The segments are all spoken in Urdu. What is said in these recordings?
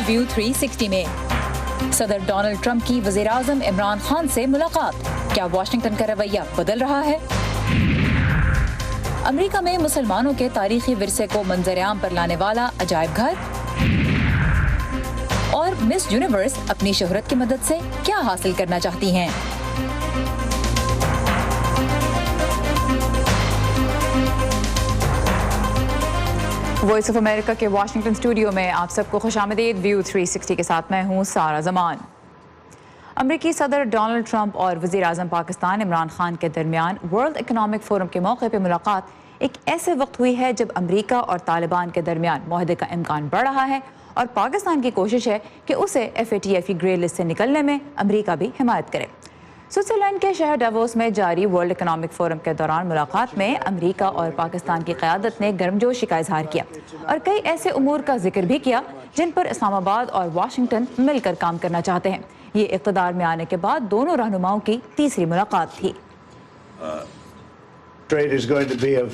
آج ویو 360 میں صدر ڈونلڈ ٹرمپ کی وزیر اعظم عمران خان سے ملاقات، کیا واشنگٹن کا رویہ بدل رہا ہے؟ امریکہ میں مسلمانوں کے تاریخی ورثے کو منظر عام پر لانے والا عجائب گھر، اور مس یونیورس اپنی شہرت کی مدد سے کیا حاصل کرنا چاہتی ہیں؟ وائس آف امریکہ کے واشنگٹن اسٹوڈیو میں آپ سب کو خوش آمدید۔ ویو 360 کے ساتھ میں ہوں سارہ زمان۔ امریکی صدر ڈونلڈ ٹرمپ اور وزیر اعظم پاکستان عمران خان کے درمیان ورلڈ اکنامک فورم کے موقع پہ ملاقات ایک ایسے وقت ہوئی ہے جب امریکہ اور طالبان کے درمیان معاہدے کا امکان بڑھ رہا ہے، اور پاکستان کی کوشش ہے کہ اسے FATF کی گرے لسٹ سے نکلنے میں امریکہ بھی حمایت کرے۔ سوئٹزرلینڈ کے شہر ڈیووس میں جاری ورلڈ اکنامک فورم کے دوران ملاقات میں امریکہ اور پاکستان کی قیادت نے گرمجوشی کا اظہار کیا اور کئی ایسے امور کا ذکر بھی کیا جن پر اسلام آباد اور واشنگٹن مل کر کام کرنا چاہتے ہیں۔ یہ اقتدار میں آنے کے بعد دونوں رہنماؤں کی تیسری ملاقات تھی۔ Trade is going to be of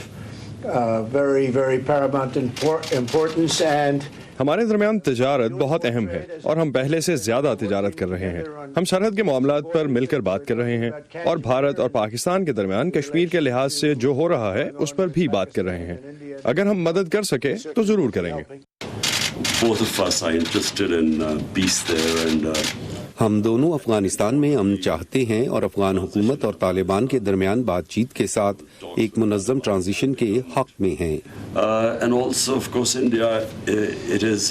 very, very paramount importance and ہمارے درمیان تجارت بہت اہم ہے اور ہم پہلے سے زیادہ تجارت کر رہے ہیں۔ ہم سرحد کے معاملات پر مل کر بات کر رہے ہیں اور بھارت اور پاکستان کے درمیان کشمیر کے لحاظ سے جو ہو رہا ہے اس پر بھی بات کر رہے ہیں۔ اگر ہم مدد کر سکے تو ضرور کریں گے۔ Both of us are interested in peace there and ہم دونوں افغانستان میں امن چاہتے ہیں اور افغان حکومت اور طالبان کے درمیان بات چیت کے ساتھ ایک منظم ٹرانزیشن کے حق میں ہیں۔ and also of course India it is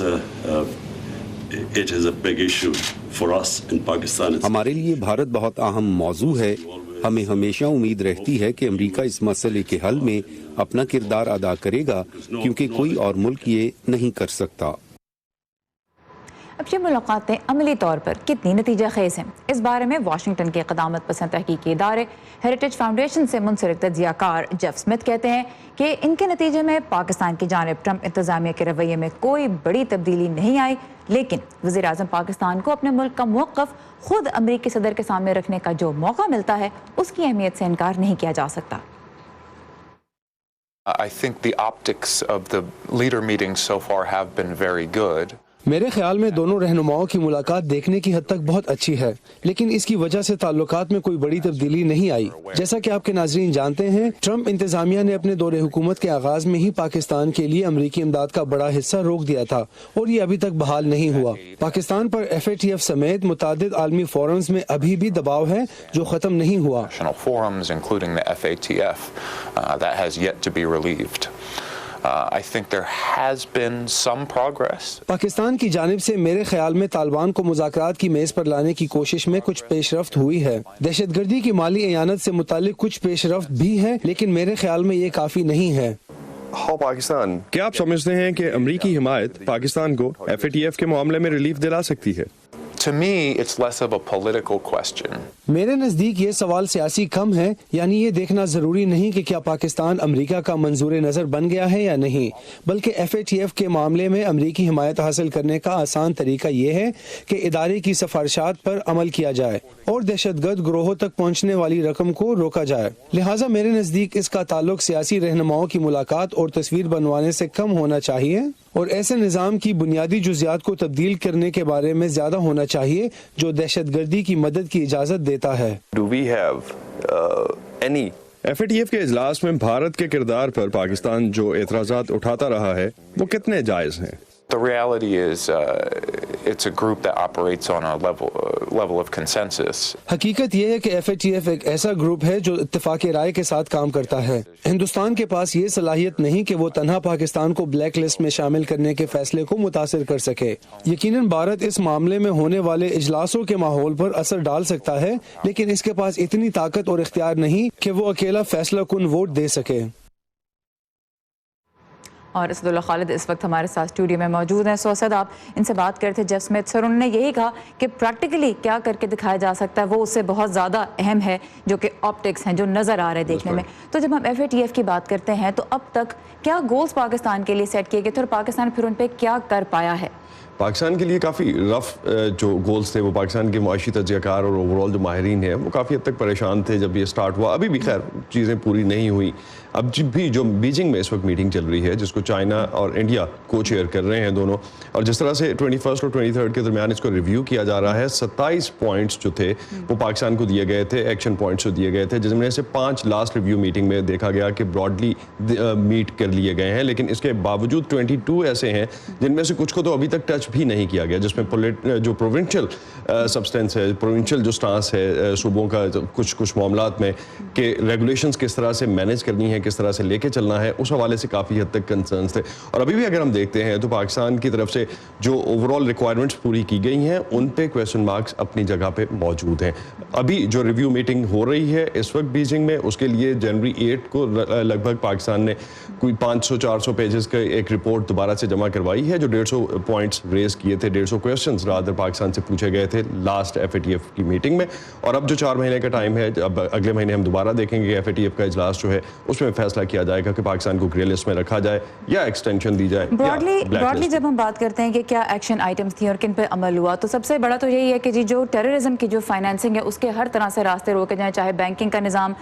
a big issue for us in Pakistan. ہمارے لیے بھارت بہت اہم موضوع ہے۔ ہمیں ہمیشہ امید رہتی ہے کہ امریکہ اس مسئلے کے حل میں اپنا کردار ادا کرے گا کیونکہ کوئی اور ملک یہ نہیں کر سکتا۔ اب یہ ملاقاتیں عملی طور پر کتنی نتیجہ خیز ہیں، اس بارے میں واشنگٹن کے قدامت پسند تحقیقی ادارے ہیریٹیج فاؤنڈیشن سے منسلک تجزیہ کار جیف سمتھ کہتے ہیں کہ ان کے نتیجے میں پاکستان کی جانب ٹرمپ انتظامیہ کے رویے میں کوئی بڑی تبدیلی نہیں آئی، لیکن وزیر اعظم پاکستان کو اپنے ملک کا موقف خود امریکی صدر کے سامنے رکھنے کا جو موقع ملتا ہے اس کی اہمیت سے انکار نہیں کیا جا سکتا۔ I think the optics of the leader meetings so far have been very good. میرے خیال میں دونوں رہنماؤں کی ملاقات دیکھنے کی حد تک بہت اچھی ہے، لیکن اس کی وجہ سے تعلقات میں کوئی بڑی تبدیلی نہیں آئی۔ جیسا کہ آپ کے ناظرین جانتے ہیں، ٹرمپ انتظامیہ نے اپنے دور حکومت کے آغاز میں ہی پاکستان کے لیے امریکی امداد کا بڑا حصہ روک دیا تھا اور یہ ابھی تک بحال نہیں ہوا۔ پاکستان پر FATF سمیت متعدد عالمی فورمز میں ابھی بھی دباؤ ہے جو ختم نہیں ہوا۔ I think there has been some progress. Pakistan کی جانب سے میرے خیال میں طالبان کو مذاکرات کی میز پر لانے کی کوشش میں کچھ پیش رفت ہوئی ہے۔ دہشت گردی کی مالی اعانت سے متعلق کچھ پیش رفت بھی ہے، لیکن میرے خیال میں یہ کافی نہیں ہے۔ کیا آپ سمجھتے ہیں کہ امریکی حمایت پاکستان کو FATF کے معاملے میں ریلیف دلا سکتی ہے؟ To me, it's less of a political question. میرے نزدیک یہ سوال سیاسی کم ہے، یعنی یہ دیکھنا ضروری نہیں کہ کیا پاکستان امریکہ کا منظور نظر بن گیا ہے یا نہیں، بلکہ FATF کے معاملے میں امریکی حمایت حاصل کرنے کا آسان طریقہ یہ ہے کہ ادارے کی سفارشات پر عمل کیا جائے اور دہشت گرد گروہوں تک پہنچنے والی رقم کو روکا جائے۔ لہٰذا میرے نزدیک اس کا تعلق سیاسی رہنماؤں کی ملاقات اور تصویر بنوانے سے کم ہونا چاہیے اور ایسے نظام کی بنیادی جزیات کو تبدیل کرنے کے بارے میں زیادہ ہونا چاہیے جو دہشت گردی کی مدد کی اجازت دیتا ہے۔ FATF کے اجلاس میں بھارت کے کردار پر پاکستان جو اعتراضات اٹھاتا رہا ہے وہ کتنے جائز ہیں؟ The reality is it's a group that operates on a level of consensus. حقیقت یہ ہے کہ FATF ایک ایسا گروپ ہے جو اتفاق رائے کے ساتھ کام کرتا ہے۔ ہندوستان کے پاس یہ صلاحیت نہیں کہ وہ تنہا پاکستان کو بلیک لسٹ میں شامل کرنے کے فیصلے کو متاثر کر سکے۔ یقیناً بھارت اس معاملے میں ہونے والے اجلاسوں کے ماحول پر اثر ڈال سکتا ہے، لیکن اس کے پاس اتنی طاقت اور اختیار نہیں کہ وہ اکیلا فیصلہ کن ووٹ دے سکے۔ اور اسد اللہ خالد اس وقت ہمارے ساتھ اسٹوڈیو میں موجود ہیں۔ سو اسد، آپ ان سے بات کرتے جیف سمتھ سر، انہوں نے یہی کہا کہ پریکٹیکلی کیا کر کے دکھایا جا سکتا ہے وہ اس سے بہت زیادہ اہم ہے جو کہ آپٹکس ہیں جو نظر آ رہے ہیں دیکھنے میں۔ تو جب ہم FATF کی بات کرتے ہیں تو اب تک کیا گولز پاکستان کے لیے سیٹ کیے گئے تھے اور پاکستان پھر ان پہ کیا کر پایا ہے؟ پاکستان کے لیے کافی رف جو گولز تھے وہ پاکستان کے معاشی تجزیہ کار اور اوور آل جو ماہرین ہیں وہ کافی حد تک پریشان تھے جب یہ سٹارٹ ہوا. ابھی بھی خیر چیزیں پوری نہیں ہوئی. اب بھی جو بیجنگ میں اس وقت میٹنگ چل رہی ہے جس کو چائنا اور انڈیا کو چیئر کر رہے ہیں دونوں, اور جس طرح سے 21 اور 23 کے درمیان اس کو ریویو کیا جا رہا ہے, 27 پوائنٹس جو تھے وہ پاکستان کو دیے گئے تھے, ایکشن پوائنٹس جو دیے گئے تھے, جس میں سے 5 لاسٹ ریویو میٹنگ میں دیکھا گیا کہ براڈلی میٹ کر لیے گئے ہیں. لیکن اس کے باوجود 22 ایسے ہیں جن میں سے کچھ کو تو ابھی تک ٹچ بھی نہیں کیا گیا, جس میں جو پروونشل سبسٹینس ہے, پروونشل جو سٹانس ہے صوبوں کا کچھ معاملات میں کہ ریگولیشنز کس طرح سے مینیج کرنی ہے, کس طرح سے لے کے چلنا ہے, اس حوالے سے کافی حد تک کنسرنز تھے. اور ابھی بھی اگر ہم دیکھتے ہیں تو پاکستان کی طرف سے جو اوور آل ریکوائرمنٹس پوری کی گئی ہیں ان پہ کویسچن مارکس اپنی جگہ پہ موجود ہیں. ابھی جو ریویو میٹنگ ہو رہی ہے اس وقت بیجنگ میں, اس کے لیے جنوری 8 کو لگ بھگ پاکستان نے کوئی 500-400 پیجز کا ایک رپورٹ دوبارہ سے جمع کروائی ہے جو 150 پوائنٹس ریز کیے تھے, 150 کویسچنز رادر پاکستان سے پوچھے گئے تھے لاسٹ FATF کی میٹنگ میں. اور اب جو 4 مہینے کا ٹائم ہے, اب اگلے مہینے ہم دوبارہ دیکھیں گے کہ FATF کا اجلاس جو ہے اس میں فیصلہ کیا جائے گا کہ پاکستان کو گرے لسٹ میں رکھا جائے یا ایکسٹینشن دی جائے. براڈلی جب ہم بات کرتے ہیں کہ کیا ایکشن آئٹمس تھیں اور کن پہ عمل ہوا, تو سب سے بڑا تو یہی ہے کہ جو ٹیررزم کی جو فائنینسنگ ہے اس کے ہر طرح سے راستے روکے جائیں, چاہے بینکنگ کا نظام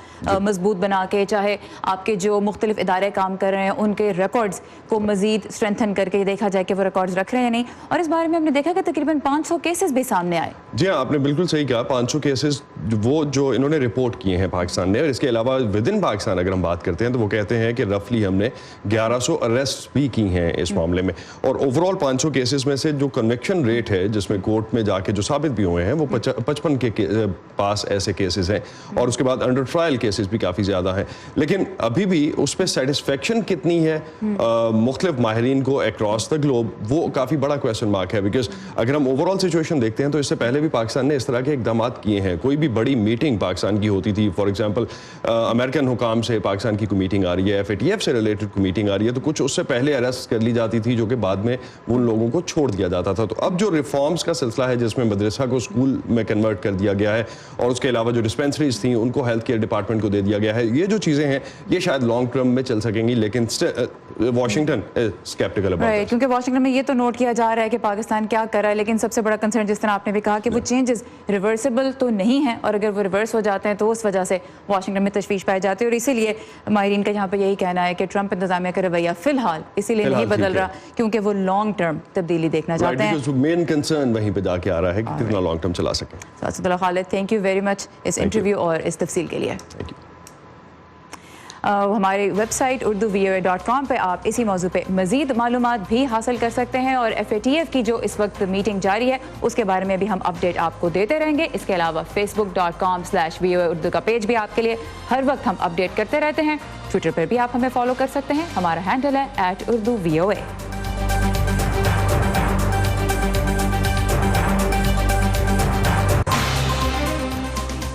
مضبوط بنا کے, چاہے آپ کے جو مختلف ادارے کام کر رہے ہیں ان کے ریکارڈز کو مزید اسٹرینتھن کر کے دیکھا جائے کہ وہ ریکارڈز رکھ رہے ہیں یا نہیں. اور اس بارے میں ہم نے دیکھا کہ تقریباً 500 کیسز بھی سامنے آئے. جی ہاں, آپ نے بالکل صحیح کہا, 500 کیسز وہ جو انہوں نے رپورٹ کیے ہیں پاکستان نے. اور اس کے علاوہ ود ان پاکستان اگر ہم بات کرتے ہیں تو وہ کہتے ہیں کہ رفلی ہم نے 1100 اریسٹ بھی کی ہیں اس معاملے میں. اور اوور آل 500 کیسز میں سے جو کنوکشن ریٹ ہے جس میں کورٹ میں جا کے جو ثابت بھی ہوئے ہیں وہ 55 کے پاس ایسے کیسز ہیں, اور اس کے بعد انڈر ٹرائل کیسز بھی کافی زیادہ ہیں. لیکن ابھی بھی اس پہ سیٹسفیکشن کتنی ہے مختلف ماہرین کو اکراس دا گلوب وہ کافی بڑا کویسچن مارک ہے. بیکاز اگر ہم اوور آل سچویشن دیکھتے ہیں تو اس سے پہلے بھی پاکستان نے اس طرح کے اقدامات کیے ہیں. کوئی بھی بڑی میٹنگ پاکستان کی ہوتی تھی, فار ایگزامپل امریکن حکام سے پاکستان کی کوئی میٹنگ آ رہی ہے, FATF سے ریلیٹڈ کوئی میٹنگ آ رہی ہے, تو کچھ اس سے پہلے اریسٹ کر لی جاتی تھی جو کہ بعد میں ان لوگوں کو چھوڑ دیا جاتا تھا. تو اب جو ریفارمز کا سلسلہ ہے جس میں مدرسہ کو اسکول میں کنورٹ کر دیا گیا ہے, اور اس کے علاوہ جو ڈسپینسریز تھیں ان کو ہیلتھ کیئر ڈپارٹمنٹ کو دے دیا گیا ہے, یہ جو چیزیں ہیں یہ شاید لانگ ٹرم میں چل سکیں گی. لیکن واشنگٹن اسکیپٹیکل اباؤٹ اٹ, کیونکہ واشنگٹن میں یہ تو نوٹ کیا جا رہا ہے کہ پاکستان کیا کر رہا ہے, لیکن سب سے بڑا کنسرن جس طرح آپ نے بھی کہا کہ وہ چینجز ریورسیبل تو نہیں ہیں, اور اگر وہ ریورس ہو جاتے ہیں تو اس وجہ سے واشنگٹن میں تشویش پائی جاتی ہے. اور اسی لیے ماہرین کا یہاں پہ یہی کہنا ہے کہ ٹرمپ انتظامیہ کا رویہ فی الحال اسی لیے نہیں بدل رہا کیونکہ وہ لانگ ٹرم تبدیلی دیکھنا چاہتے ہیں. مین کنسرن وہیں پہ جا کے آ رہا ہے کہ کتنا لانگ ٹرم چلا سکیں. Asadullah Khalid, thank you very much اس انٹرویو اور اس تفصیل کے لیے. ہماری ویب سائٹ urduvoa.com پہ آپ اسی موضوع پہ مزید معلومات بھی حاصل کر سکتے ہیں, اور FATF کی جو اس وقت میٹنگ جاری ہے اس کے بارے میں بھی ہم اپڈیٹ آپ کو دیتے رہیں گے. اس کے علاوہ facebook.com/VOA اردو کا پیج بھی آپ کے لیے ہر وقت ہم اپڈیٹ کرتے رہتے ہیں. ٹویٹر پر بھی آپ ہمیں فالو کر سکتے ہیں, ہمارا ہینڈل ہے @urduvoa.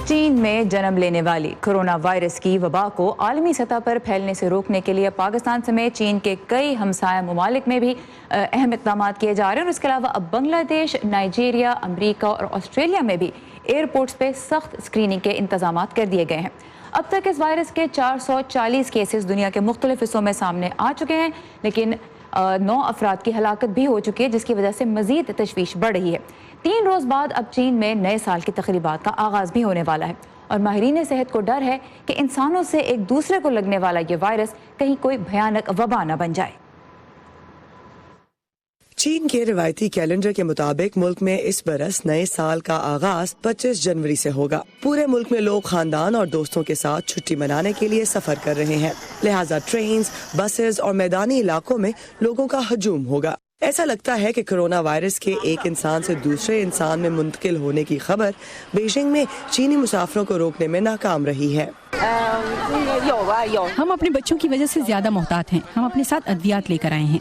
چین میں جنم لینے والی کورونا وائرس کی وبا کو عالمی سطح پر پھیلنے سے روکنے کے لیے پاکستان سمیت چین کے کئی ہمسایہ ممالک میں بھی اہم اقدامات کیے جا رہے ہیں. اور اس کے علاوہ اب بنگلہ دیش, نائجیریا, امریکہ اور آسٹریلیا میں بھی ایئرپورٹس پہ سخت اسکریننگ کے انتظامات کر دیے گئے ہیں. اب تک اس وائرس کے 440 کیسز دنیا کے مختلف حصوں میں سامنے آ چکے ہیں, لیکن 9 افراد کی ہلاکت بھی ہو چکی ہے جس کی وجہ سے مزید تشویش بڑھ رہی ہے. 3 روز بعد اب چین میں نئے سال کی تقریبات کا آغاز بھی ہونے والا ہے, اور ماہرین صحت کو ڈر ہے کہ انسانوں سے ایک دوسرے کو لگنے والا یہ وائرس کہیں کوئی بھیانک وبا نہ بن جائے. چین کے روایتی کیلنڈر کے مطابق ملک میں اس برس نئے سال کا آغاز 25 جنوری سے ہوگا. پورے ملک میں لوگ خاندان اور دوستوں کے ساتھ چھٹی منانے کے لیے سفر کر رہے ہیں, لہٰذا ٹرینز, بسز اور میدانی علاقوں میں لوگوں کا ہجوم ہوگا. ایسا لگتا ہے کہ کورونا وائرس کے ایک انسان سے دوسرے انسان میں منتقل ہونے کی خبر بیجنگ میں چینی مسافروں کو روکنے میں ناکام رہی ہے. ہم اپنے بچوں کی وجہ سے زیادہ محتاط ہیں, ہم اپنے ساتھ ادویات لے کر آئے ہیں.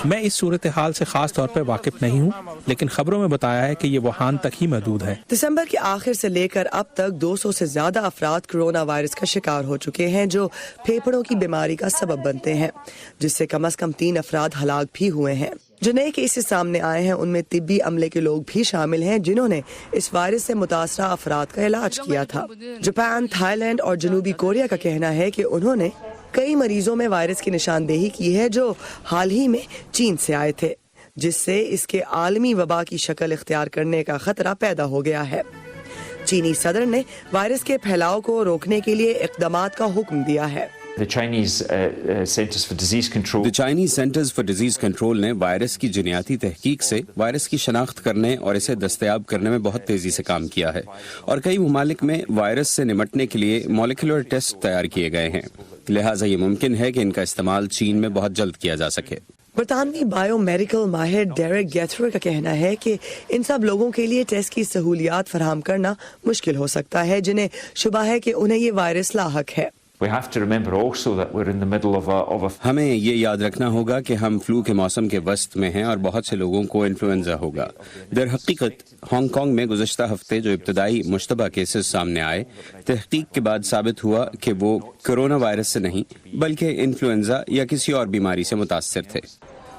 میں اس صورتحال سے خاص طور پر واقف نہیں ہوں, لیکن خبروں میں بتایا ہے کہ یہ ووہان تک ہی محدود ہے. دسمبر کے آخر سے لے کر اب تک 200 سے زیادہ افراد کورونا وائرس کا شکار ہو چکے ہیں جو پھیپھڑوں کی بیماری کا سبب بنتے ہیں, جس سے کم از کم 3 افراد ہلاک بھی ہوئے ہیں. جو نئے کیسز سامنے آئے ہیں ان میں طبی عملے کے لوگ بھی شامل ہیں جنہوں نے اس وائرس سے متاثرہ افراد کا علاج کیا تھا. جاپان, تھائی لینڈ اور جنوبی کوریا کا کہنا ہے کہ انہوں نے کئی مریضوں میں وائرس کی نشاندہی کی ہے جو حال ہی میں چین سے آئے تھے. جس سے اس کے عالمی وبا کی شکل اختیار کرنے کا خطرہ پیدا ہو گیا ہے۔ چینی صدر نے وائرس کے پھیلاؤ کو روکنے کے لیے اقدامات کا حکم دیا ہے۔ The Chinese Centers for Disease Control. The Chinese Centers for Disease Control نے وائرس کی جنیاتی تحقیق سے وائرس کی شناخت کرنے اور اسے دستیاب کرنے میں بہت تیزی سے کام کیا ہے، اور کئی ممالک میں وائرس سے نمٹنے کے لیے مالیکولر ٹیسٹ تیار کیے گئے ہیں، لہٰذا یہ ممکن ہے کہ ان کا استعمال چین میں بہت جلد کیا جا سکے۔ برطانوی بائیو میڈیکل ماہر ڈیرک گیتھرو کا کہنا ہے کہ ان سب لوگوں کے لیے ٹیسٹ کی سہولیات فراہم کرنا مشکل ہو سکتا ہے جنہیں شبہ ہے کہ انہیں یہ وائرس لاحق ہے۔ We have to remember also that we're in the middle of a ہمیں یہ یاد رکھنا ہوگا کہ ہم فلو کے موسم کے وسط میں ہیں اور بہت سے لوگوں کو انفلوئنزا ہوگا۔ در حقیقت ہانگ کانگ میں گزشتہ ہفتے جو ابتدائی مشتبہ کیسز سامنے آئے، تحقیق کے بعد ثابت ہوا کہ وہ کرونا وائرس سے نہیں بلکہ انفلوئنزا یا کسی اور بیماری سے متاثر تھے۔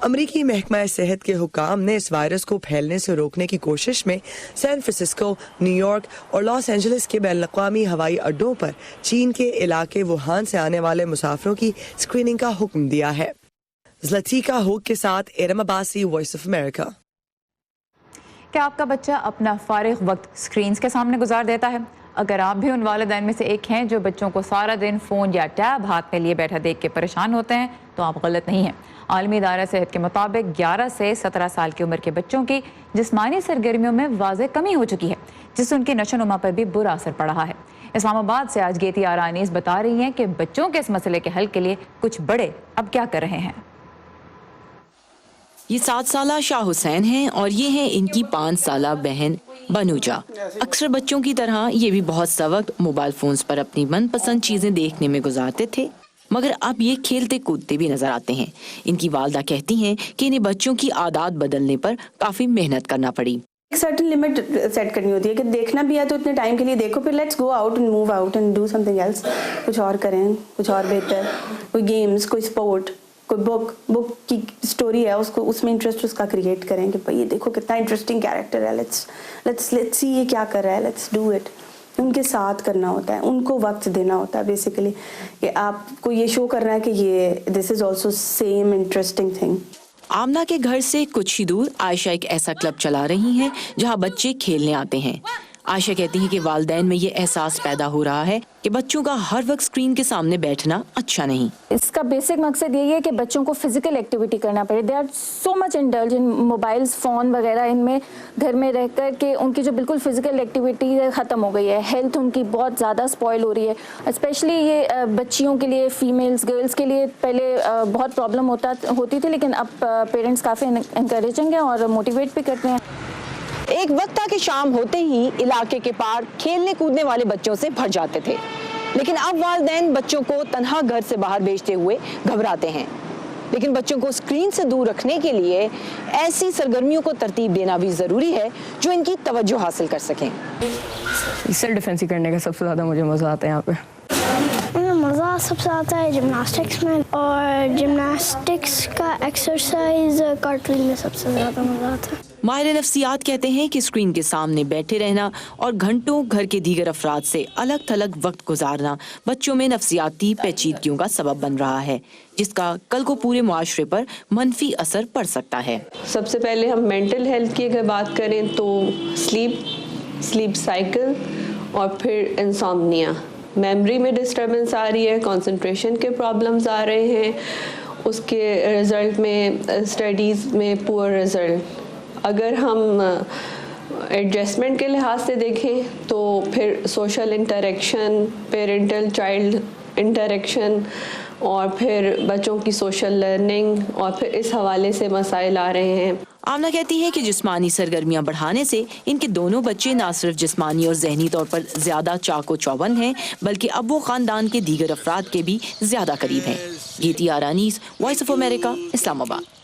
امریکی محکمہ صحت کے حکام نے اس وائرس کو پھیلنے سے روکنے کی کوشش میں سین فرانسسکو، نیو یارک اور لاس اینجلس کے بین الاقوامی ہوائی اڈوں پر چین کے علاقے ووہان سے آنے والے مسافروں کی اسکریننگ کا حکم دیا ہے۔ زلاتیکا ہوک کے ساتھ Iram Abbasi, voice of America. کیا آپ کا بچہ اپنا فارغ وقت اسکرینز کے سامنے گزار دیتا ہے؟ اگر آپ بھی ان والدین میں سے ایک ہیں جو بچوں کو سارا دن فون یا ٹیب ہاتھ میں لیے بیٹھا دیکھ کے پریشان ہوتے ہیں تو آپ غلط نہیں ہیں۔ عالمی ادارہ صحت کے مطابق 11 سے 17 سال کی عمر کے بچوں کی جسمانی سرگرمیوں میں واضح کمی ہو چکی ہے، جس سے ان کی نشو و نما پر بھی برا اثر پڑ رہا ہے۔ اسلام آباد سے آج گیتی آرا انیس بتا رہی ہیں کہ بچوں کے اس مسئلے کے حل کے لیے کچھ بڑے اب کیا کر رہے ہیں۔ یہ 7 سالہ شاہ حسین ہیں اور یہ ہیں ان کی 5 سالہ بہن بنوجا۔ اکثر بچوں کی طرح یہ بھی بہت سا وقت موبائل فونز پر اپنی من پسند چیزیں دیکھنے میں گزارتے تھے، مگر اب یہ کھیلتے کودتے بھی نظر آتے ہیں۔ ان کی والدہ کہتی ہیں کہ انہیں بچوں کی عادات بدلنے پر کافی محنت کرنا پڑی۔ ایک سرٹن لمٹ سیٹ کرنی ہوتی ہے کہ دیکھنا بھی ہے تو اتنے ٹائم کے لیے دیکھو، پھر let's go out and move out and do something else, کچھ اور کریں، کچھ اور بہتر، کوئی گیمز، کوئی اسپورٹ، کوئی بک کی اسٹوری ہے اس میں انٹرسٹ اس کا کریٹ کریں کہ بھائی یہ دیکھو کتنا انٹرسٹنگ کیریکٹر ہے، لیٹس سی یہ کیا کر رہا ہے، لیٹس ڈو اٹ۔ ان کے ساتھ کرنا ہوتا ہے، ان کو وقت دینا ہوتا ہے بیسیکلی، کہ آپ کو یہ شو کرنا ہے کہ یہ this is also same interesting thing. Amna کے گھر سے کچھ ہی دور عائشہ ایک ایسا کلب چلا رہی ہیں جہاں بچے کھیلنے آتے ہیں۔ عائشہ کہتی ہیں کہ والدین میں یہ احساس پیدا ہو رہا ہے کہ بچوں کا ہر وقت اسکرین کے سامنے بیٹھنا اچھا نہیں۔ اس کا بیسک مقصد یہی ہے کہ بچوں کو فزیکل ایکٹیویٹی کرنا پڑے۔ They are so much indulge in mobiles, phone وغیرہ، ان میں گھر میں رہ کر کے ان کی جو بالکل فزیکل ایکٹیویٹی ختم ہو گئی ہے، ہیلتھ ان کی بہت زیادہ اسپوائل ہو رہی ہے۔ اسپیشلی یہ بچیوں کے لیے، فیمیلز، گرلز کے لیے پہلے بہت پرابلم ہوتی تھی، لیکن اب پیرنٹس کافی انکریجنگ ہیں اور موٹیویٹ بھی کرتے ہیں۔ ایک وقت تھا کہ شام ہوتے ہی علاقے کے پارک کھیلنے کودنے والے بچوں سے بھر جاتے تھے، لیکن اب والدین بچوں کو تنہا گھر سے باہر بھیجتے ہوئے گھبراتے ہیں۔ لیکن بچوں کو اسکرین سے دور رکھنے کے لیے ایسی سرگرمیوں کو ترتیب دینا بھی ضروری ہے جو ان کی توجہ حاصل کر سکیں۔ سیلف ڈیفینس کرنے کا سب سے زیادہ مجھے مزہ آتا ہے یہاں پہ۔ مزہ سب سے آتا ہے جمناسٹکس میں، اور جمناسٹکس کا ایکسرسائز کارٹون میں سب سے زیادہ مزہ آتا ہے۔ ماہر نفسیات کہتے ہیں کہ اسکرین کے سامنے بیٹھے رہنا اور گھنٹوں گھر کے دیگر افراد سے الگ تھلگ وقت گزارنا بچوں میں نفسیاتی پیچیدگیوں کا سبب بن رہا ہے، جس کا کل کو پورے معاشرے پر منفی اثر پڑ سکتا ہے۔ سب سے پہلے ہم مینٹل ہیلتھ کی اگر بات کریں تو سلیپ سائیکل، اور پھر انسومنیا، میموری میں ڈسٹربنس آ رہی ہے، کنسنٹریشن کے پرابلمز آ رہے ہیں، اس کے رزلٹ میں اسٹڈیز میں پور رزلٹ۔ اگر ہم ایڈجسٹمنٹ کے لحاظ سے دیکھیں تو پھر social interaction, parental child interaction, اور پھر بچوں کی سوشل لرننگ، اور پھر اس حوالے سے مسائل آ رہے ہیں۔ آمنہ کہتی ہے کہ جسمانی سرگرمیاں بڑھانے سے ان کے دونوں بچے نہ صرف جسمانی اور ذہنی طور پر زیادہ چاق و چوبند ہیں، بلکہ اب وہ خاندان کے دیگر افراد کے بھی زیادہ قریب ہیں۔ گیتی آرا انیس، وائس آف امریکہ، اسلام آباد۔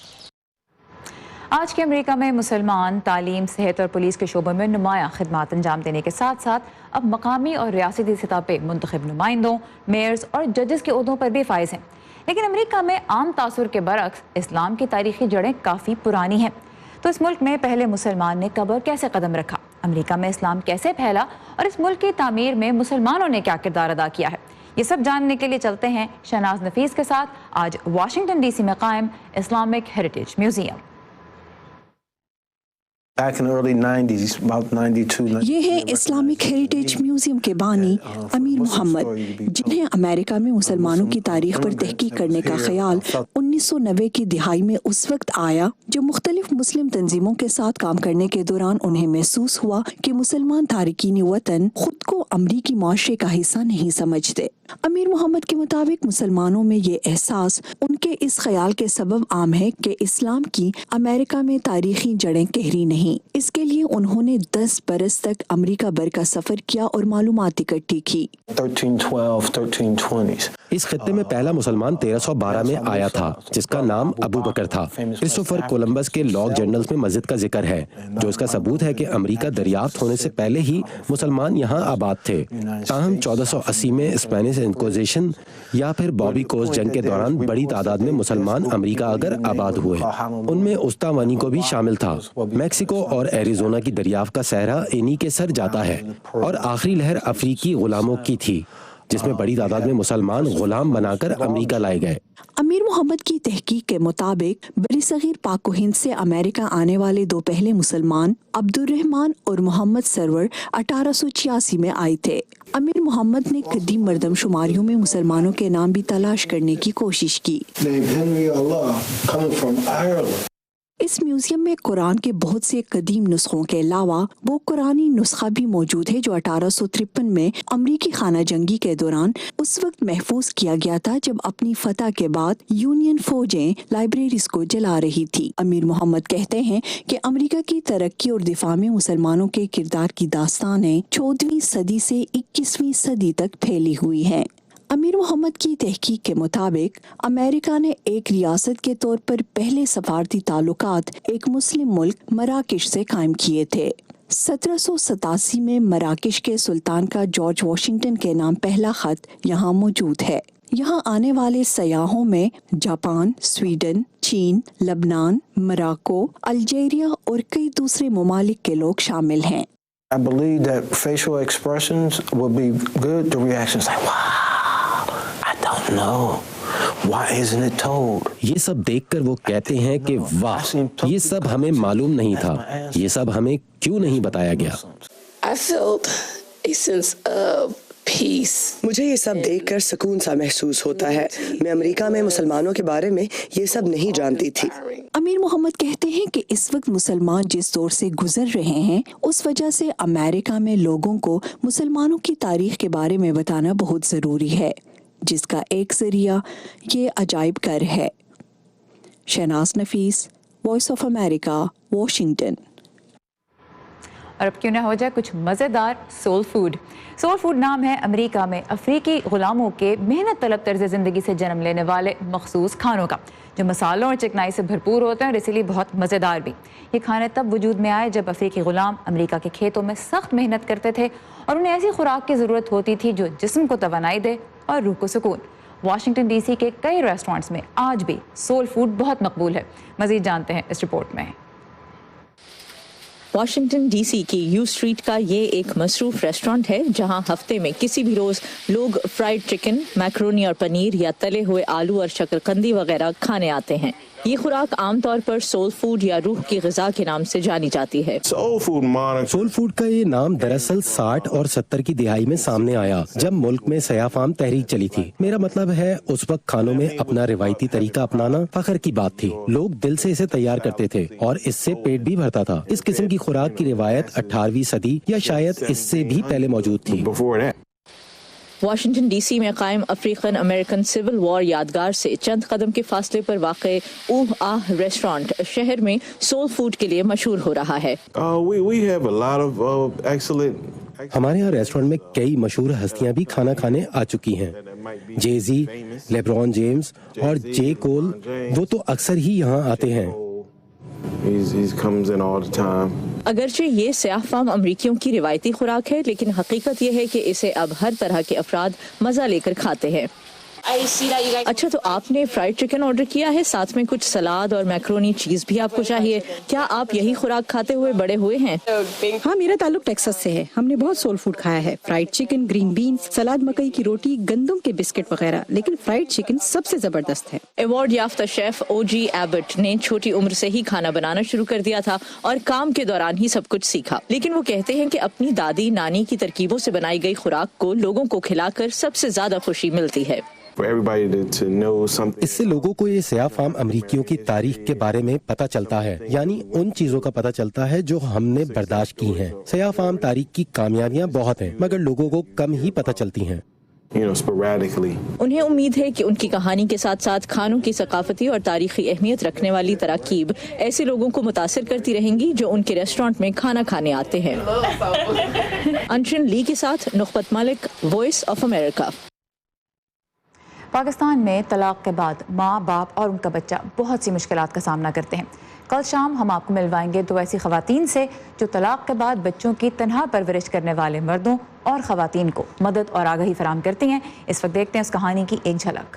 آج کے امریکہ میں مسلمان تعلیم، صحت اور پولیس کے شعبوں میں نمایاں خدمات انجام دینے کے ساتھ ساتھ اب مقامی اور ریاستی سطح پہ منتخب نمائندوں، میئرز اور ججز کے عہدوں پر بھی فائز ہیں۔ لیکن امریکہ میں عام تاثر کے برعکس اسلام کی تاریخی جڑیں کافی پرانی ہیں۔ تو اس ملک میں پہلے مسلمان نے کب اور کیسے قدم رکھا، امریکہ میں اسلام کیسے پھیلا، اور اس ملک کی تعمیر میں مسلمانوں نے کیا کردار ادا کیا ہے، یہ سب جاننے کے لیے چلتے ہیں شہناز نفیس کے ساتھ آج واشنگٹن ڈی سی میں قائم اسلامک ہیریٹیج میوزیم۔ یہ ہیں اسلامک ہیریٹیج میوزیم کے بانی امیر محمد، جنہیں امریکہ میں مسلمانوں کی تاریخ پر تحقیق کرنے کا خیال 1990 کی دہائی میں اس وقت آیا جب مختلف مسلم تنظیموں کے ساتھ کام کرنے کے دوران انہیں محسوس ہوا کہ مسلمان تارکین وطن خود کو امریکی معاشرے کا حصہ نہیں سمجھتے۔ امیر محمد کے مطابق مسلمانوں میں یہ احساس ان کے اس خیال کے سبب عام ہے کہ اسلام کی امریکہ میں تاریخی جڑیں گہری نہیں۔ اس کے لیے انہوں نے 10 برس تک امریکہ بھر کا سفر کیا اور معلومات اکٹھی کی۔ 1320 اس خطے میں پہلا مسلمان 1312 میں آیا تھا جس کا نام ابو بکر تھا۔ کرسٹوفر کولمبس کے لاگ جرنلز میں مسجد کا ذکر ہے جو اس کا ثبوت ہے کہ امریکہ دریافت ہونے سے پہلے ہی مسلمان یہاں آباد تھے۔ تاہم 1480 میں اسپینش انکوزیشن یا پھر بابی کوس جنگ کے دوران بڑی تعداد میں مسلمان امریکہ اگر آباد ہوئے، ان میں استوانی کو بھی شامل تھا۔ میکسیکو اور ایریزونا کی دریافت کا صحرا انہی کے سر جاتا ہے، اور آخری لہر افریقی غلاموں کی تھی جس میں بڑی تعداد میں مسلمان غلام بنا کر امریکہ لائے گئے۔ امیر محمد کی تحقیق کے مطابق بری صغیر پاک و ہند سے امریکہ آنے والے 2 پہلے مسلمان عبد الرحمن اور محمد سرور 1886 میں آئے تھے۔ امیر محمد نے قدیم مردم شماریوں میں مسلمانوں کے نام بھی تلاش کرنے کی کوشش کی۔ اس میوزیم میں قرآن کے بہت سے قدیم نسخوں کے علاوہ وہ قرآنی نسخہ بھی موجود ہے جو 1853 میں امریکی خانہ جنگی کے دوران اس وقت محفوظ کیا گیا تھا جب اپنی فتح کے بعد یونین فوجیں لائبریریز کو جلا رہی تھی۔ امیر محمد کہتے ہیں کہ امریکہ کی ترقی اور دفاع میں مسلمانوں کے کردار کی داستانیں 14ویں صدی سے 21ویں صدی تک پھیلی ہوئی ہیں۔ امیر محمد کی تحقیق کے مطابق امریکہ نے ایک ریاست کے طور پر پہلے سفارتی تعلقات ایک مسلم ملک مراکش سے قائم کیے تھے۔ 1787 میں مراکش کے سلطان کا جارج واشنگٹن کے نام پہلا خط یہاں موجود ہے۔ یہاں آنے والے سیاحوں میں جاپان، سویڈن، چین، لبنان، مراکو، الجیریا اور کئی دوسرے ممالک کے لوگ شامل ہیں۔ I believe that facial expressions will be good. The reactions like, wow, I don't know. Why isn't it told? یہ سب دیکھ کر وہ کہتے ہیں کہ واہ، یہ سب ہمیں معلوم نہیں تھا، یہ سب ہمیں کیوں نہیں بتایا گیا۔ I felt a sense of peace. مجھے یہ سب دیکھ کر سکون سا محسوس ہوتا ہے۔ میں امریکہ میں مسلمانوں کے بارے میں یہ سب نہیں جانتی تھی۔ امیر محمد کہتے ہیں کہ اس وقت مسلمان جس دور سے گزر رہے ہیں اس وجہ سے امریکہ میں لوگوں کو مسلمانوں کی تاریخ کے بارے میں بتانا بہت ضروری ہے، جس کا ایک ذریعہ یہ عجائب گھر ہے۔ شہناز نفیس، وائس آف امریکہ، واشنگٹن۔ اور اب کیوں نہ ہو جائے کچھ مزیدار سول فوڈ۔ سول فوڈ نام ہے امریکہ میں افریقی غلاموں کے محنت طلب طرز زندگی سے جنم لینے والے مخصوص کھانوں کا، جو مسالوں اور چکنائی سے بھرپور ہوتے ہیں اور اسی لیے بہت مزیدار بھی۔ یہ کھانے تب وجود میں آئے جب افریقی غلام امریکہ کے کھیتوں میں سخت محنت کرتے تھے اور انہیں ایسی خوراک کی ضرورت ہوتی تھی جو جسم کو توانائی دے اور روح کو سکون۔ واشنگٹن ڈی سی کے کئی ریسٹورانٹس میں آج بھی سول فوڈ بہت مقبول ہے۔ مزید جانتے ہیں اس رپورٹ میں۔ واشنگٹن ڈی سی کی یو اسٹریٹ کا یہ ایک مصروف ریسٹورانٹ ہے جہاں ہفتے میں کسی بھی روز لوگ فرائیڈ چکن، میکرونی اور پنیر یا تلے ہوئے آلو اور شکرقندی وغیرہ کھانے آتے ہیں۔ یہ خوراک عام طور پر سول فوڈ یا روح کی غذا کے نام سے جانی جاتی ہے۔ سول فوڈ کا یہ نام دراصل 60 اور 70 کی دہائی میں سامنے آیا جب ملک میں سیاہ فام تحریک چلی تھی۔ میرا مطلب ہے اس وقت کھانوں میں اپنا روایتی طریقہ اپنانا فخر کی بات تھی۔ لوگ دل سے اسے تیار کرتے تھے اور اس سے پیٹ بھی بھرتا تھا۔ اس قسم کی خوراک کی روایت 18ویں صدی یا شاید اس سے بھی پہلے موجود تھی۔ واشنگٹن ڈی سی میں قائم افریقن امریکن سول وار یادگار سے چند قدم کے فاصلے پر واقع اوہ آہ ریسٹورانٹ شہر میں سول فوڈ کے لیے مشہور ہو رہا ہے۔ ہمارے یہاں ریسٹورینٹ میں کئی مشہور ہستیاں بھی کھانا کھانے آ چکی ہیں۔ جے زی، لیبرون جیمز اور جے کول، وہ تو اکثر ہی یہاں آتے ہیں۔ اگرچہ یہ سیاہ فام امریکیوں کی روایتی خوراک ہے، لیکن حقیقت یہ ہے کہ اسے اب ہر طرح کے افراد مزہ لے کر کھاتے ہیں۔ اچھا، تو آپ نے فرائیڈ چکن آرڈر کیا ہے، ساتھ میں کچھ سلاد اور میکرونی چیز بھی آپ کو چاہیے. کیا آپ یہی خوراک کھاتے ہوئے بڑے ہوئے ہیں؟ ہاں، میرا تعلق ٹیکساس سے ہے. ہم نے بہت سول فوڈ کھایا ہے، فرائیڈ چکن، گرین بینز، سلاد، مکئی کی روٹی، گندم کے بسکٹ وغیرہ، لیکن فرائیڈ چکن سب سے زبردست ہے. ایوارڈ یافتہ شیف او جی ایبٹ نے چھوٹی عمر سے ہی کھانا بنانا شروع کر دیا تھا اور کام کے دوران ہی سب کچھ سیکھا. لیکن وہ کہتے ہیں کہ اپنی دادی نانی کی ترکیبوں سے بنائی گئی خوراک کو لوگوں کو کھلا کر سب سے زیادہ خوشی ملتی ہے. اس سے لوگوں کو یہ سیاہ فام امریکیوں کی تاریخ کے بارے میں پتہ چلتا ہے، یعنی ان چیزوں کا پتہ چلتا ہے جو ہم نے برداشت کی ہیں. سیاہ فام تاریخ کی کامیابیاں بہت ہیں، مگر لوگوں کو کم ہی پتہ چلتی ہیں. انہیں امید ہے کہ ان کی کہانی کے ساتھ ساتھ کھانوں کی ثقافتی اور تاریخی اہمیت رکھنے والی تراکیب ایسے لوگوں کو متاثر کرتی رہیں گی جو ان کے ریسٹورانٹ میں کھانا کھانے آتے ہیں. انشن لی کے ساتھ نخبت ملک، وائس آف امریکہ. پاکستان میں طلاق کے بعد ماں باپ اور ان کا بچہ بہت سی مشکلات کا سامنا کرتے ہیں. کل شام ہم آپ کو ملوائیں گے دو ایسی خواتین سے جو طلاق کے بعد بچوں کی تنہا پرورش کرنے والے مردوں اور خواتین کو مدد اور آگاہی فراہم کرتی ہیں. اس وقت دیکھتے ہیں اس کہانی کی ایک جھلک.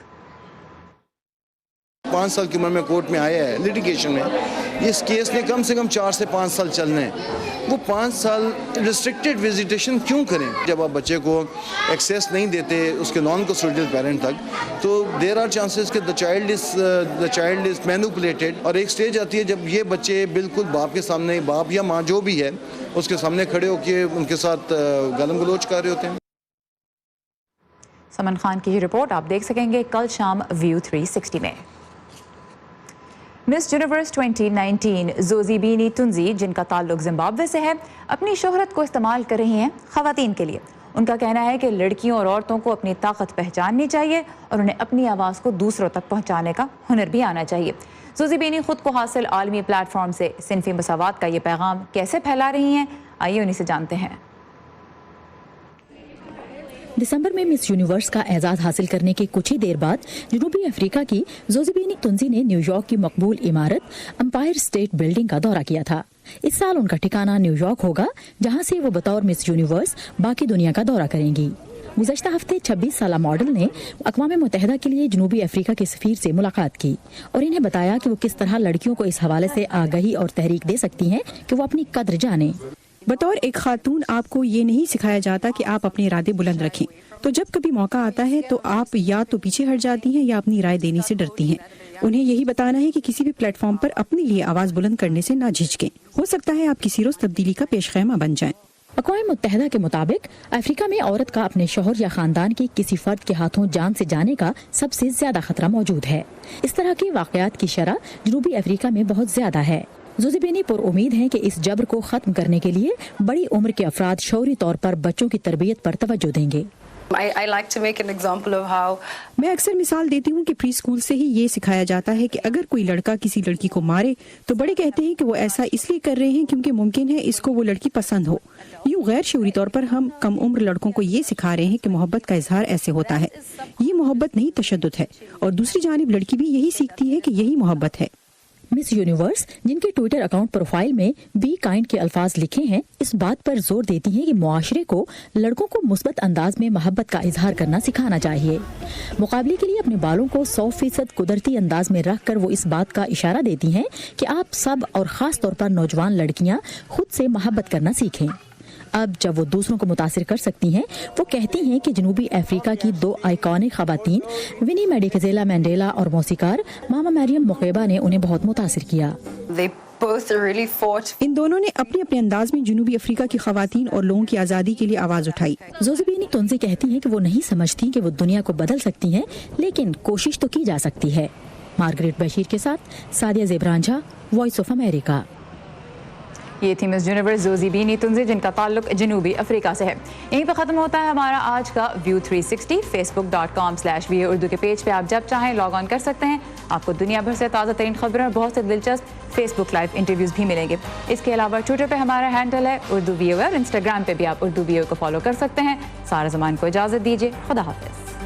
5 سال کی عمر میں کورٹ میں آیا ہے لیٹیگیشن میں. اس کیس نے کم سے کم 4 سے 5 سال چلنے ہیں. وہ 5 سال ریسٹرکٹیڈ وزیٹیشن کیوں کریں؟ جب آپ بچے کو ایکسیس نہیں دیتے اس کے نان کسٹوڈیل پیرنٹ تک، تو دیر آر چانسز کہ دا چائلڈ از مینوپولیٹڈ. اور ایک سٹیج آتی ہے جب یہ بچے بالکل باپ کے سامنے، باپ یا ماں جو بھی ہے اس کے سامنے کھڑے ہو کے ان کے ساتھ گالم گلوچ کر رہے ہوتے ہیں. سمن خان کی یہ رپورٹ آپ دیکھ سکیں گے کل شام ویو 360 میں. مس یونیورس 2019 زوزی بینی تنزی، جن کا تعلق زمبابوے سے ہے، اپنی شہرت کو استعمال کر رہی ہیں خواتین کے لیے. ان کا کہنا ہے کہ لڑکیوں اور عورتوں کو اپنی طاقت پہچاننی چاہیے اور انہیں اپنی آواز کو دوسروں تک پہنچانے کا ہنر بھی آنا چاہیے. زوزی بینی خود کو حاصل عالمی پلیٹ فارم سے صنفی مساوات کا یہ پیغام کیسے پھیلا رہی ہیں، آئیے انہیں سے جانتے ہیں. دسمبر میں مس یونیورس کا اعزاز حاصل کرنے کے کچھ ہی دیر بعد جنوبی افریقہ کی زوزی بینی تنزی نے نیو یارک کی مقبول عمارت امپائر اسٹیٹ بلڈنگ کا دورہ کیا تھا. اس سال ان کا ٹھکانہ نیو یارک ہوگا، جہاں سے وہ بطور مس یونیورس باقی دنیا کا دورہ کریں گی. گزشتہ ہفتے 26 سالہ ماڈل نے اقوام متحدہ کے لیے جنوبی افریقہ کے سفیر سے ملاقات کی اور انہیں بتایا کہ وہ کس طرح لڑکیوں کو اس حوالے سے آگاہی اور تحریک دے سکتی ہیں کہ وہ اپنی قدر جانیں. بطور ایک خاتون آپ کو یہ نہیں سکھایا جاتا کہ آپ اپنے ارادے بلند رکھیں، تو جب کبھی موقع آتا ہے تو آپ یا تو پیچھے ہٹ جاتی ہیں یا اپنی رائے دینے سے ڈرتی ہیں. انہیں یہی بتانا ہے کہ کسی بھی پلیٹ فارم پر اپنے لیے آواز بلند کرنے سے نہ جھجکیں. ہو سکتا ہے آپ کسی روز تبدیلی کا پیش خیمہ بن جائیں. اقوام متحدہ کے مطابق افریقہ میں عورت کا اپنے شوہر یا خاندان کے کسی فرد کے ہاتھوں جان سے جانے کا سب سے زیادہ خطرہ موجود ہے. اس طرح کے واقعات کی شرح جنوبی افریقہ میں بہت زیادہ ہے. زوزی بینی پر امید ہیں کہ اس جبر کو ختم کرنے کے لیے بڑی عمر کے افراد شعوری طور پر بچوں کی تربیت پر توجہ دیں گے. میں اکثر مثال دیتی ہوں کہ پری اسکول سے ہی یہ سکھایا جاتا ہے کہ اگر کوئی لڑکا کسی لڑکی کو مارے تو بڑے کہتے ہیں کہ وہ ایسا اس لیے کر رہے ہیں کیونکہ ممکن ہے اس کو وہ لڑکی پسند ہو. یوں غیر شعوری طور پر ہم کم عمر لڑکوں کو یہ سکھا رہے ہیں کہ محبت کا اظہار ایسے ہوتا ہے. یہ محبت نہیں، تشدد ہے. اور دوسری جانب لڑکی بھی یہی سیکھتی ہے کہ یہی محبت ہے. مس یونیورس، جن کے ٹویٹر اکاؤنٹ پروفائل میں بی کائنڈ کے الفاظ لکھے ہیں، اس بات پر زور دیتی ہیں کہ معاشرے کو لڑکوں کو مثبت انداز میں محبت کا اظہار کرنا سکھانا چاہیے. مقابلے کے لیے اپنے بالوں کو 100% قدرتی انداز میں رکھ کر وہ اس بات کا اشارہ دیتی ہیں کہ آپ سب اور خاص طور پر نوجوان لڑکیاں خود سے محبت کرنا سیکھیں. اب جب وہ دوسروں کو متاثر کر سکتی ہیں، وہ کہتی ہیں کہ جنوبی افریقہ کی 2 آئیکونک خواتین ونی میڈیکزیلا مینڈیلا اور موسیقار ماما مریم مقیبہ نے انہیں بہت متاثر کیا. ان دونوں نے اپنے اپنے انداز میں جنوبی افریقہ کی خواتین اور لوگوں کی آزادی کے لیے آواز اٹھائی. زوزی بینی تنزی کہتی ہیں کہ وہ نہیں سمجھتی کہ وہ دنیا کو بدل سکتی ہیں، لیکن کوشش تو کی جا سکتی ہے. مارگریٹ بشیر کے ساتھ سادیہ زیبرانجھا، وائس آف امریکہ. یہ تھی مس یونیورس زوزی بینی تنزی، جن کا تعلق جنوبی افریقہ سے ہے. یہیں پہ ختم ہوتا ہے ہمارا آج کا ویو 360. facebook.com/VO اردو کے پیج پہ آپ جب چاہیں لاگ آن کر سکتے ہیں. آپ کو دنیا بھر سے تازہ ترین خبریں اور بہت سے دلچسپ فیس بک لائیو انٹرویوز بھی ملیں گے. اس کے علاوہ ٹویٹر پہ ہمارا ہینڈل ہے اردو VO اور انسٹاگرام پہ بھی آپ اردو VO کو فالو کر سکتے ہیں. سارا زمان کو اجازت دیجیے. خدا حافظ.